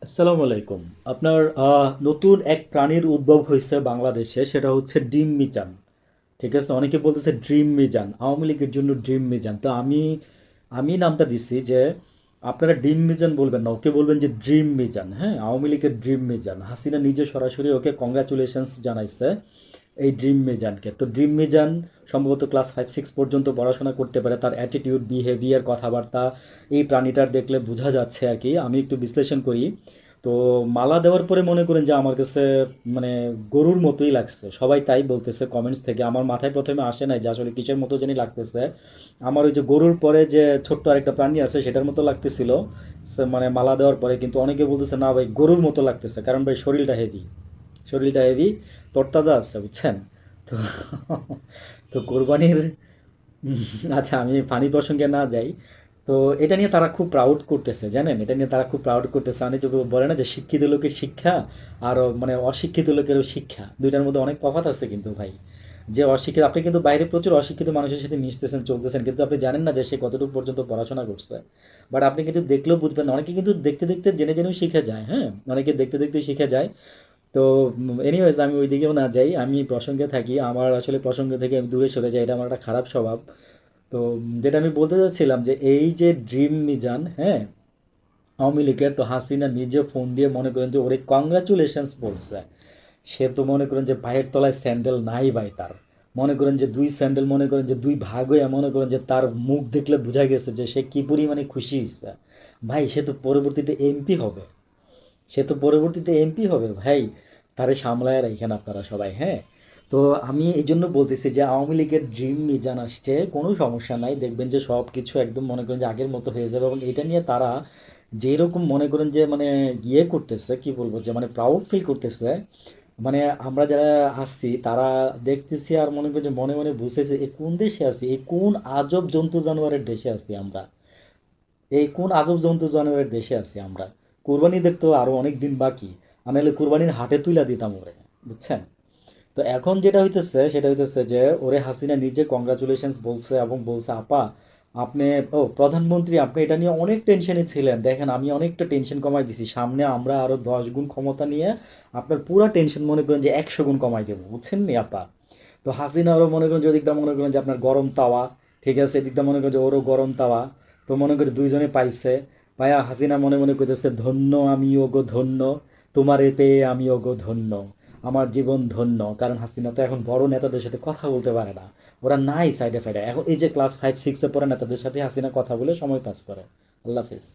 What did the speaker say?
আসসালামু আলাইকুম। আপনার নতুন এক প্রাণীর উদ্ভব হয়েছে বাংলাদেশে, সেটা হচ্ছে ডিম মিজান। ঠিক আছে, অনেকে বলতেছে ড্রিম মিজান, আওয়ামী লীগের জন্য ড্রিম মিজান। তো আমি আমি নামটা দিছি যে আপনারা ডিম মিজান বলবেন না, ওকে বলবেন যে ড্রিম মিজান। হ্যাঁ, আওয়ামী লীগের ড্রিম মিজান। হাসিনা নিজে সরাসরি ওকে কংগ্রাচুলেশনস জানাইছে এই ড্রিম মিজানকে। তো ড্রিম মিজান সম্ভবত ক্লাস 5-6 পর্যন্ত পড়াশোনা করতে পারে। তার অ্যাটিটিউড, বিহেভিয়ার, কথাবার্তা এই প্রাণীটার দেখলে বোঝা যাচ্ছে আর কি। আমি একটু বিশ্লেষণ করি। তো মালা দেওয়ার পরে মনে করেন যে আমার কাছে মানে গরুর মতোই লাগছে, সবাই তাই বলতেছে কমেন্টস থেকে। আমার মাথায় প্রথমে আসে নাই যে আসলে কিসের মতো জানি লাগতেছে। আমার ওই যে গরুর পরে যে ছোট্ট আরেকটা প্রাণী আছে সেটার মতো লাগতেছিল মানে মালা দেওয়ার পরে। কিন্তু অনেকে বলতেছে না ভাই গরুর মতো লাগতেছে, কারণ ভাই শরীরটা হেভি, তরতাজা আছে, বুঝছেন? তো তো কোরবানির আচ্ছা, আমি ফানি প্রসঙ্গে না যাই। তো এটা নিয়ে তারা খুব প্রাউড করতেছে, জানেন? এটা নিয়ে তারা খুব প্রাউড করতেছে। মানে যে বলে না যে শিক্ষিত লোকের শিক্ষা আর মানে অশিক্ষিত লোকেরও শিক্ষা, দুইটার মধ্যে অনেক তফাৎ আছে কিন্তু ভাই। যে অশিক্ষিত, আপনি কিন্তু বাইরে প্রচুর অশিক্ষিত মানুষের সাথে মিশতেছেন, চলতেছেন, কিন্তু আপনি জানেন না যে সে কতটুকু পর্যন্ত পড়াশোনা করছে। বাট আপনি কিন্তু দেখলেও বুঝবেন না। অনেকে কিন্তু দেখতে দেখতে জেনে জেনেও শিখে যায়। হ্যাঁ, অনেকে দেখতে দেখতে শিখে যায়। তো এনিওয়েজ, আমি ওই দিকেও না যাই, আমি প্রসঙ্গে থাকি। আমার আসলে প্রসঙ্গ থেকে আমি দূরে সরে যাই, এটা আমার একটা খারাপ স্বভাব। তো যেটা আমি বলতে চাচ্ছিলাম যে এই যে ড্রিম মিজান, হ্যাঁ, আওয়ামী লীগের, তো হাসিনা নিজে ফোন দিয়ে মনে করেন যে ওরে কংগ্রাচুলেশনস বলছে। সে তো মনে করেন যে পায়ের তলায় স্যান্ডেল নাই ভাই তার। মনে করেন যে দুই স্যান্ডেল, মনে করেন যে দুই ভাগ হয়ে, মনে করেন যে তার মুখ দেখলে বোঝা গেছে যে সে কি পরিমাণে খুশি হয়েছে। ভাই সে তো পরবর্তীতে এমপি হবে। ভাই। তারে সামলায় রাখেন আপনারা সবাই, হ্যাঁ। তো আমি এই জন্য বলতেছি যে আওয়ামী লীগের ড্রিম মিজান আসছে, কোনো সমস্যা নাই। দেখবেন যে সব কিছু একদম মনে করেন যে আগের মতো হয়ে যাবে। এবং এটা নিয়ে তারা যেরকম মনে করেন যে মানে ইয়ে করতেছে, কি বলবো, যে মানে প্রাউড ফিল করতেছে। মানে আমরা যারা আসছি তারা দেখতেছি আর মনে করি যে মনে মনে বুঝতেছে এ কোন দেশে আছি, এই কোন আজব জন্তু জানোয়ারের দেশে আছি আমরা। এই কোন আজব জন্তু জানোয়ারের দেশে আছি আমরা। কোরবানিদের তো আরো অনেক দিন বাকি। আমি হলে কোরবানির হাটে তুইলা দিতাম ওরে, বুঝছেন? তো এখন যেটা হইতেছে সেটা হইতেছে যে ওরে হাসিনা নিজে কংগ্রাচুলেশনস বলছে এবং বলছে আপা আপনি, ও প্রধানমন্ত্রী, আপনি এটা নিয়ে অনেক টেনশনে ছিলেন, দেখেন আমি অনেকটা টেনশন কমাই দিছি, সামনে আমরা আরো 10 গুণ ক্ষমতা নিয়ে আপনার পুরা টেনশন মনে করেন যে 100 গুণ কমাই দেবো, বুঝছেন নি আপা? তো হাসিনা ওরও মনে করেন যে ওদিকটা মনে করেন যে আপনার গরম তাওয়া, ঠিক আছে, এদিকটা মনে করেন যে ওরও গরম তাওয়া। তো মনে করি দুইজনে পাইছে। পায়া হাসিনা মনে মনে করতেছে ধন্য আমি ওগো ধন্য, তোমারে পেয়ে আমি ওগো ধন্য, আমার জীবন ধন্য। কারণ হাসিনা তো এখন বড় নেতাদের সাথে কথা বলতে পারে না। ওরা নাই সাইডে ফাইডে, এখন এই যে ক্লাস 5-6-এ পড়া নেতাদের সাথে হাসিনা কথা বলে সময় পাস করে। আল্লাহ হাফেজ।